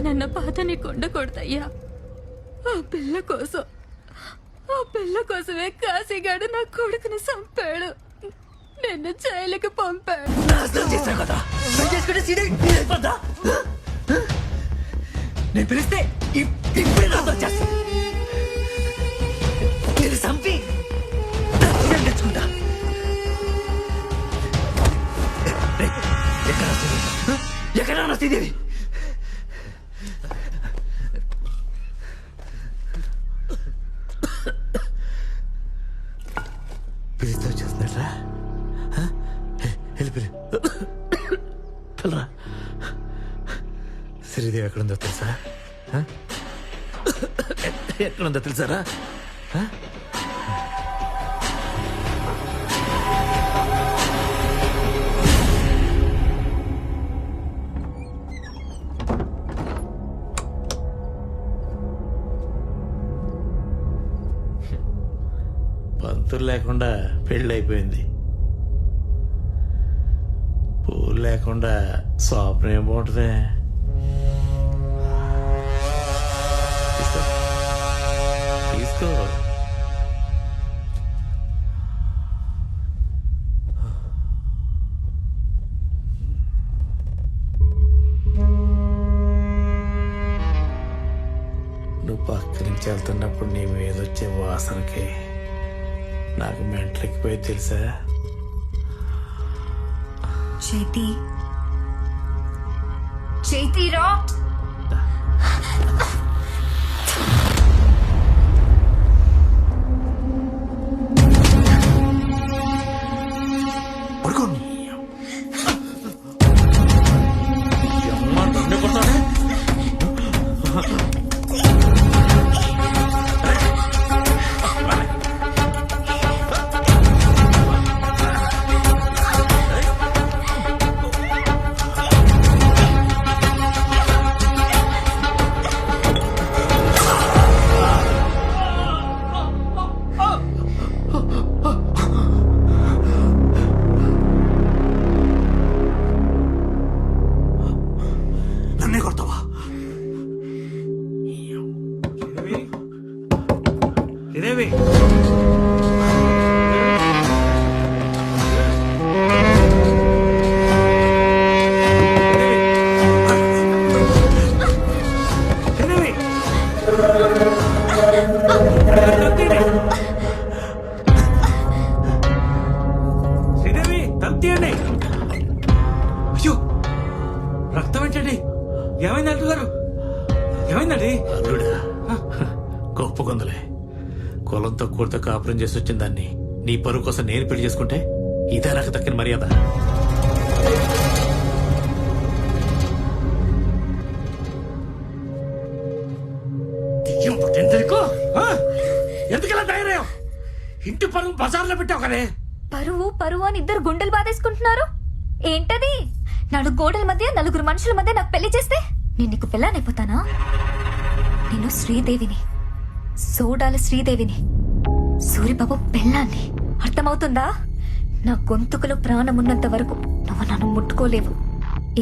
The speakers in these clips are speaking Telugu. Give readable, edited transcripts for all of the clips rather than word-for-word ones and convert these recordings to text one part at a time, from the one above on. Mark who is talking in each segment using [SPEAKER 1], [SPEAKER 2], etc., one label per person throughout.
[SPEAKER 1] అమ్మానన్న బాధ నీకు ఉండకూడదయ్యా. ఆ పిల్ల కోసమే కాశీగాడు నా కొడుకుని చంపాడు, నిన్ను జైలుకి పంపాడు.
[SPEAKER 2] నేను పిలిస్తే ఇప్పుడే నాతో చేస్తాను. నేను చంపి తెచ్చుకుంటా. ఎక్కడ శ్రీదేవి? పిలిస్తే వచ్చేస్తున్నారా? వెళ్ళి పిల్లరా. శ్రీదేవి ఎక్కడుందో తెలుసా? ఎక్కడుందో తెలుసారా? పంతులు లేకుండా పెళ్ళి అయిపోయింది. పూలు లేకుండా స్వాప్నం ఏం బాగుంటుంది? తీసుకో. నువ్వు పక్క నుంచి వెళ్తున్నప్పుడు నీ మీద వచ్చే వాసనకి నాకు మెంటలెక్కిపోయి తెలుసా?
[SPEAKER 1] చైతి రా.
[SPEAKER 2] శ్రీదేవి తంతేయండి. అయ్యో రక్తం ఏంటండి? ఏమైంది అంటున్నారు? ఏమైందండి?
[SPEAKER 3] అల్లుడా గొప్ప కులంతో కూడతో కాపురం చేసి వచ్చిన దాన్ని నీ పరువు కోసం నేను పెళ్లి చేసుకుంటే ఇదే నాకు దక్కిన మర్యాద.
[SPEAKER 2] ఎందుకలా తయారయ్యావు? ఇంటి పరువు బజార్లో పెట్టావు కదే.
[SPEAKER 1] పరువు అని ఇద్దరు గుండెలు బాధేసుకుంటున్నారు. ఏంటది? నాలుగు గోడల మధ్య నలుగురు మనుషుల మధ్య నాకు పెళ్లి చేస్తే నేను నీకు పెళ్ళానైపోతానా? నేను శ్రీదేవిని, సోడాల శ్రీదేవిని, సూరిబాబు పెళ్ళాన్ని. అర్థమవుతుందా? నా గొంతుకులో ప్రాణం ఉన్నంత వరకు నువ్వు నన్ను ముట్టుకోలేవు.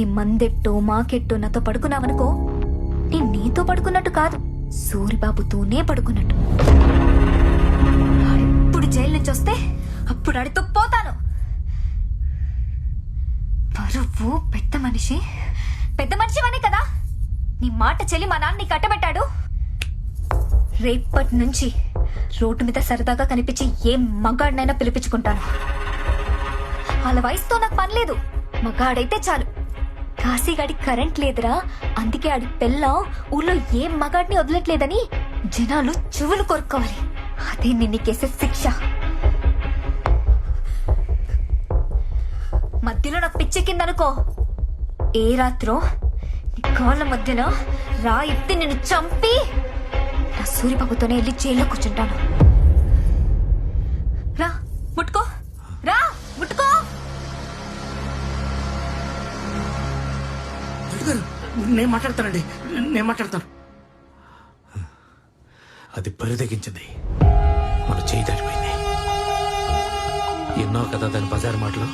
[SPEAKER 1] ఈ మందెట్టో మాకెట్టో నాతో పడుకున్నావనుకో, నేను నీతో పడుకున్నట్టు కాదు, సూరిబాబుతోనే పడుకున్నట్టు. ఇప్పుడు జైలు నుంచి వస్తే అప్పుడు అడితో పోతాను. పరువు పెద్ద మనిషివనే కదా నీ మాట చెల్లి మా నాన్న నీకు కట్టబెట్టాడు. రేపటి నుంచి రోడ్డు మీద సరదాగా కనిపించి ఏ మగాడినైనా పిలిపించుకుంటాను. వాళ్ళ వయసుతో నాకు పనిలేదు, మగాడైతే చాలు. కాశీగాడి కరెంట్ లేదురా, అందుకే ఆడి పెళ్ళం ఊళ్ళో ఏ మగాడిని వదలట్లేదని జనాలు చెవులు కొరుక్కోవాలి. అదే నీకేసే శిక్ష. మధ్యలో నాకు పిచ్చెక్కిందనుకో, ఏ రాత్రో నీ కాళ్ళ మధ్యలో రా ఎత్తి నిన్ను చంపి నా సూరిబాబుతోనే వెళ్ళి జైల్లో కూర్చుంటాను. రా ముట్టుకో, రా ముట్టుకో.
[SPEAKER 2] నేను మాట్లాడతానండి, నేను మాట్లాడతాను.
[SPEAKER 3] అది పరిదగించింది, మన చేయి దాటిపోయింది. ఎన్నో కదా దాని బజారు మాటలు.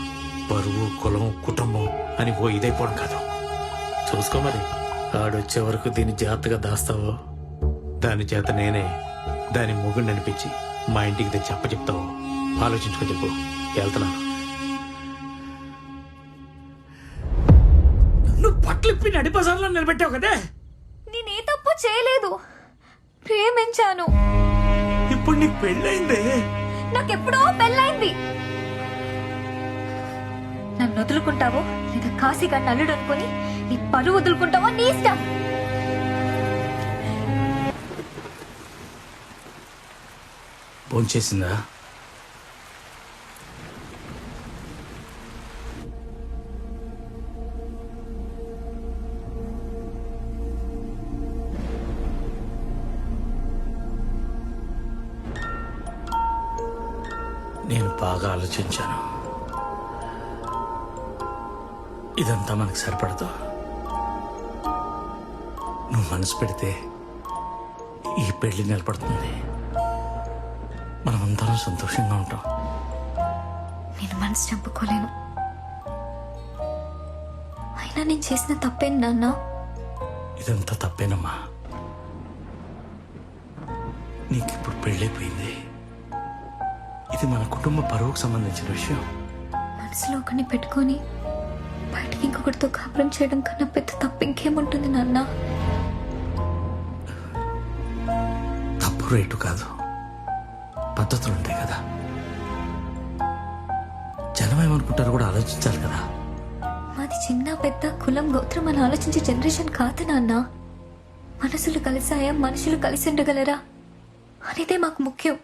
[SPEAKER 3] పరువు కులం కుటుంబం అని ఓ ఇదైపోవడం కాదు. చూసుకో మరి ఆడొచ్చే వరకు దీన్ని జాగ్రత్తగా దాస్తావో దాని చేత నేనే దాని మొగుడిని అనిపించి మా ఇంటికి తెచ్చి చెప్తావు. ఆలోచించుకో చెప్పు. వెళ్తున్నాను.
[SPEAKER 2] నువ్వు బట్టలు ఇప్పి నడి బజార్లో నిలబెట్టావు కదే.
[SPEAKER 1] నేనే తప్పు చేయలేదు, ప్రేమించాను.
[SPEAKER 2] ఇప్పుడు నీకు పెళ్ళయిందే.
[SPEAKER 1] నాకెప్పుడో పెళ్ళైంది. నన్ను వదులుకుంటావో లేదా కాశీగా నల్లుడు అనుకుని నీ పరువు వదులుకుంటావో నీ ఇష్టం.
[SPEAKER 2] భోంచేసిందా? నేను బాగా ఆలోచించాను. ఇదంతా మనకు సరిపడదు. నువ్వు మనసు పెడితే ఈ పెళ్లి నిలబడుతుంది. మనమందరం సంతోషంగా ఉంటాం.
[SPEAKER 1] నేను మనసు చంపుకోలేను. అయినా నేను చేసిన తప్పేంటి నాన్న?
[SPEAKER 2] ఇదంతా తప్పేనమ్మా. నీకిప్పుడు పెళ్ళైపోయింది. ఇది మన కుటుంబ పరువుకు సంబంధించిన విషయం.
[SPEAKER 1] మనసులో ఒకరిని పెట్టుకొని బయటకి ఇంకొకటితో కాపురం చేయడం కన్నా పెద్ద తప్పు ఇంకేముంటుంది నాన్న?
[SPEAKER 2] తప్పు రేటు కాదు, పద్ధతులు ఉంటాయి కదా. జనం ఏమనుకుంటారు కూడా ఆలోచించాలి కదా.
[SPEAKER 1] మాది చిన్న పెద్ద కులం గోత్రం అని ఆలోచించే జనరేషన్ కాదు నాన్న. మనసులు కలిసాయా, మనుషులు కలిసి ఉండగలరా అనేదే మాకు ముఖ్యం.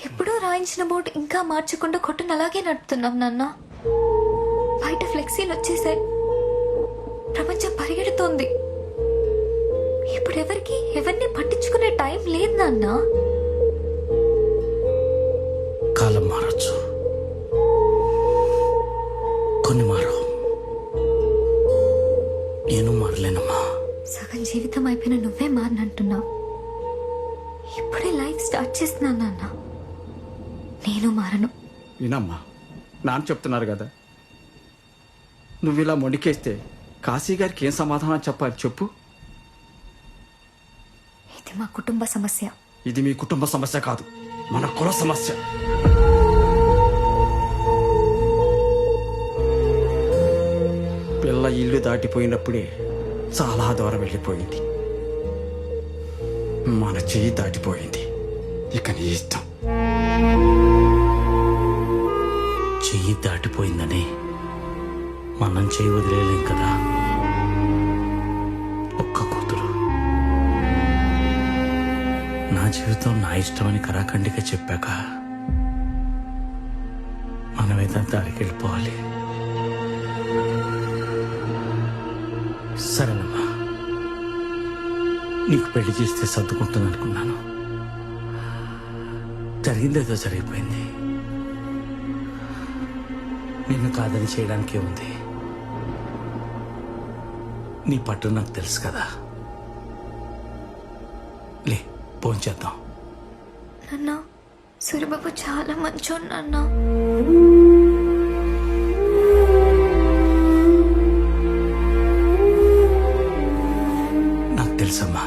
[SPEAKER 1] ఎప్పుడో రాయించిన బోర్డు ఇంకా మార్చకుండా కొట్టును అలాగే నడుపుతున్నాం నాన్న. బయట ఫ్లెక్సీలు వచ్చేసాయి, ప్రపంచం పరిగెడుతోంది. ఇప్పుడు ఎవరిని పట్టించుకునే టైం లేదు నాన్న.
[SPEAKER 2] కాలం మారచ్చు, కొన్ని మారవు. నేను మారలేనమ్మా.
[SPEAKER 1] సగం జీవితం అయిపోయిన నువ్వే మారనంటున్నావు. ఇప్పుడే లైఫ్ స్టార్ట్ చేస్తున్నాను నాన్న. నేను మారను.
[SPEAKER 4] వినమ్మా, నాన్న చెప్తున్నారు కదా. నువ్వు ఇలా మొండికేస్తే కాశీ గారికి ఏం సమాధానం చెప్పాలి చెప్పు.
[SPEAKER 1] ఇది మా కుటుంబ సమస్య.
[SPEAKER 4] ఇది మీ కుటుంబ సమస్య కాదు, మన కుల సమస్య. పిల్ల ఇల్లు దాటిపోయినప్పుడే చాలా దూరం వెళ్ళిపోయింది. మన చెయ్యి దాటిపోయింది. ఇక నీ ఇష్టం.
[SPEAKER 2] చెయ్యి దాటిపోయిందని మనం చెయ్యి వదిలేలేం కదా. ఒక్క కూతురు, నా జీవితం నా ఇష్టమని కరాఖండిగా చెప్పాక మనమేదా దారికి వెళ్ళిపోవాలి. సరేనమ్మా, నీకు పెళ్లి చేస్తే సర్దుకుంటుంది అనుకున్నాను. జరిగిందేదో జరిగిపోయింది. నిన్ను కాదని చేయడానికే ఉంది. నీ పట్టు నాకు తెలుసు కదా. లే, భోంచేద్దాం.
[SPEAKER 1] నాన్న, సూర్యబాబు చాలా మంచోడు నాన్న.
[SPEAKER 2] నాకు తెలుసమ్మా.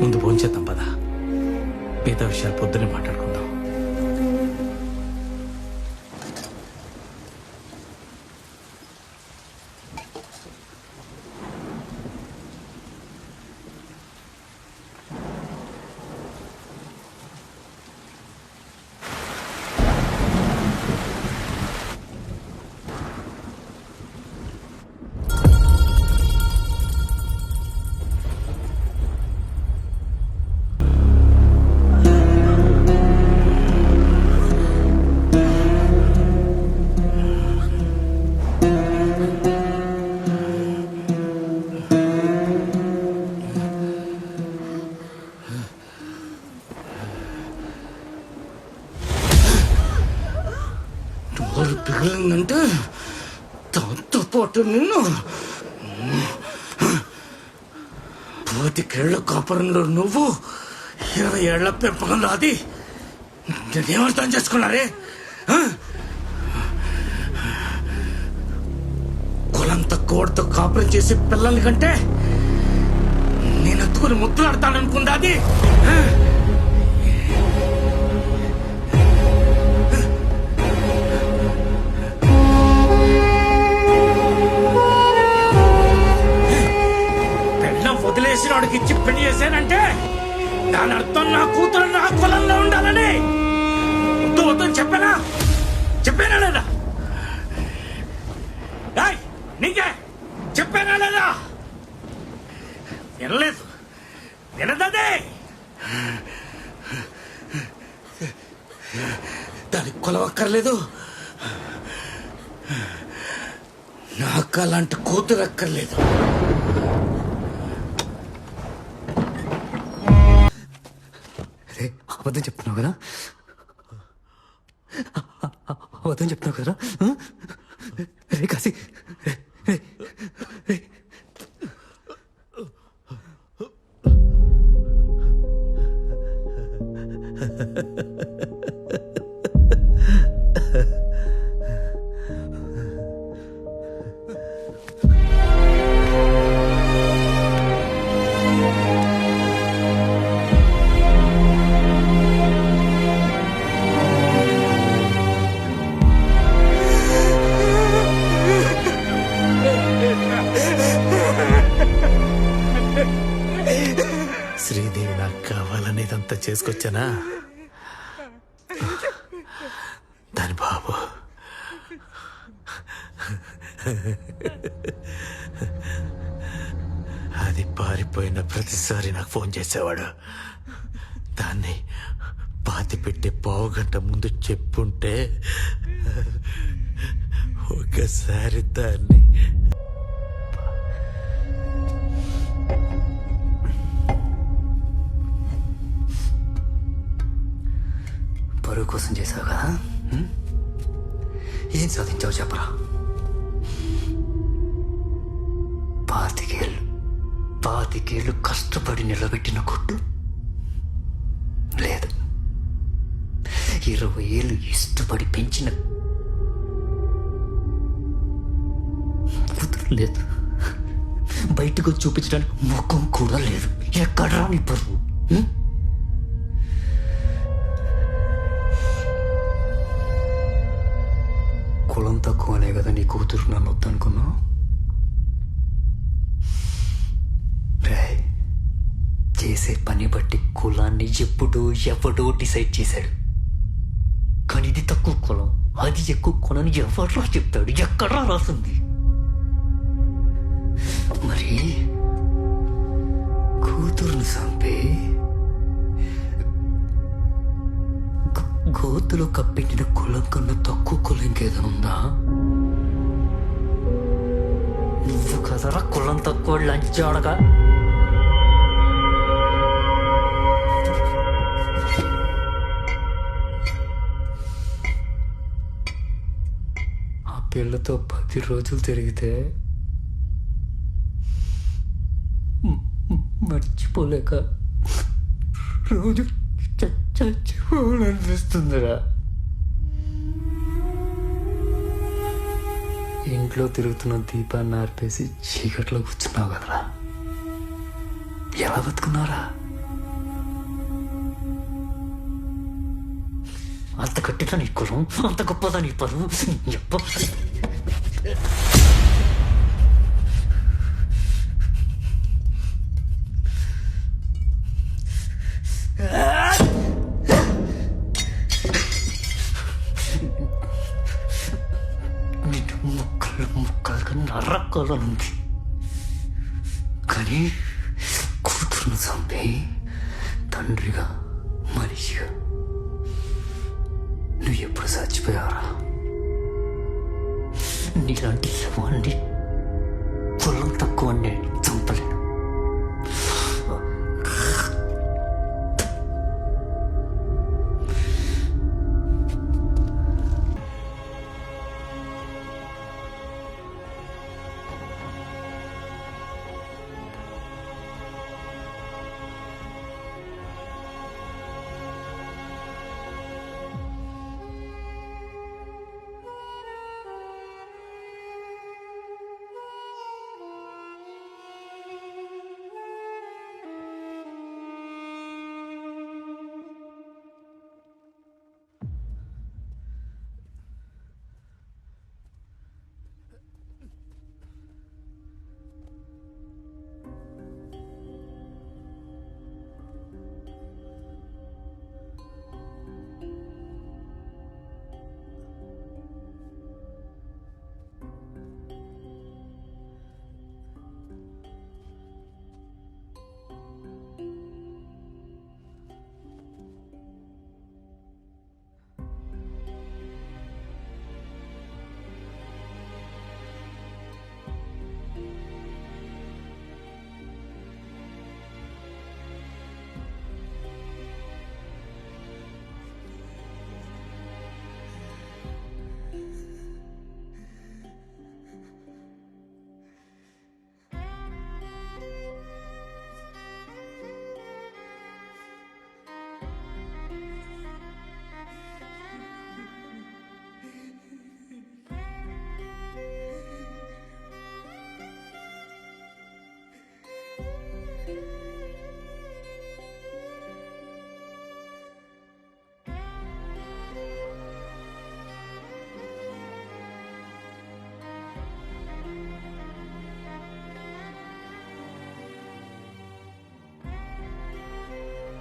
[SPEAKER 2] ముందు భోంచేద్దాం పదా. మిగతా విషయాలు పొద్దునే మాట్లాడుకుందాం. పిగిలిందంటే దాంతో పాటు నిన్ను 10 కాపురంలో నువ్వు 20 ఏళ్ల పెంపకంలో అది నేనేమర్థం చేసుకున్నారే? కులం తక్కువ తక్కువతో కాపురం చేసి పిల్లల కంటే నేను ఎత్తుకుని ముద్దులాడతాననుకుందా అది? పెళ్ళం వదిలేసిన వాడికి ఇచ్చి పెళ్లి చేశానంటే దాని అర్థం నా కూతురు నా కులంలో ఉండాలని వద్దని చెప్పానా లేదా? నీకే చెప్పానా లేదా? వినలేదు, వినదదే. దానికి కొలవక్కర్లేదు, నాకు అలాంటి కూతురు అక్కర్లేదు.
[SPEAKER 5] అబద్ధం చెప్తున్నావు కదా, అబద్ధం చెప్తున్నావు కదరా? రే కాశీ, రే
[SPEAKER 2] శ్రీదేవి నాకు కావాలని ఇదంతా చేసుకొచ్చానా? దాని బాబు అది పారిపోయిన ప్రతిసారి నాకు ఫోన్ చేసేవాడు. దాన్ని పాతి పెట్టి పావుగంట ముందు చెప్పుంటే ఒకసారి దాన్ని
[SPEAKER 5] పరువు కోసం చేసావు కదా, ఏం సాధించావు చెప్పరా? పాతికేళ్ళు కష్టపడి నిలబెట్టిన కొట్టు లేదు, 20 ఏళ్ళు ఇష్టపడి పెంచిన కూతురు లేదు, బయటకు చూపించడానికి ముఖం కూడా లేదు. ఎక్కడ్రా నీ పరువు? కులం తక్కువనే కదా నీ కూతురు నన్ను వద్దనుకున్నావు? చేసే పని బట్టి కులాన్ని ఎవడో డిసైడ్ చేశాడు. కానీ ఇది తక్కువ కులం, అది ఎక్కువ కులం అని ఎవడో చెప్తాడు? ఎక్కడా రాసింది? మరి కూతురుని చంపి గోతులో కప్పెట్టిన కులం కన్నా తక్కువ కులం ఇంకేదైనా ఉందా? నువ్వు కదరా కులం తక్కువ లంచాడగా. ఆ పిల్లతో 10 రోజులు తిరిగితే మర్చిపోలేక రోజు చచ్చిపోవాలనిపిస్తుందిరా. ఇంట్లో తిరుగుతున్న దీపాన్ని ఆర్పేసి చీకట్లో కూర్చున్నావు కదరా, ఎలా బతుకున్నారా? అంత కట్టిన నీ కులం, అంత గొప్పదా నీ పరువు? ముక్కలుగా నరకాలనుంది, కానీ కూతురును చంపి తండ్రిగా మనిషిగా నువ్వు ఎప్పుడు చచ్చిపోయావరా? నీలాంటి శవాన్ని కులం తక్కువ చంపలే.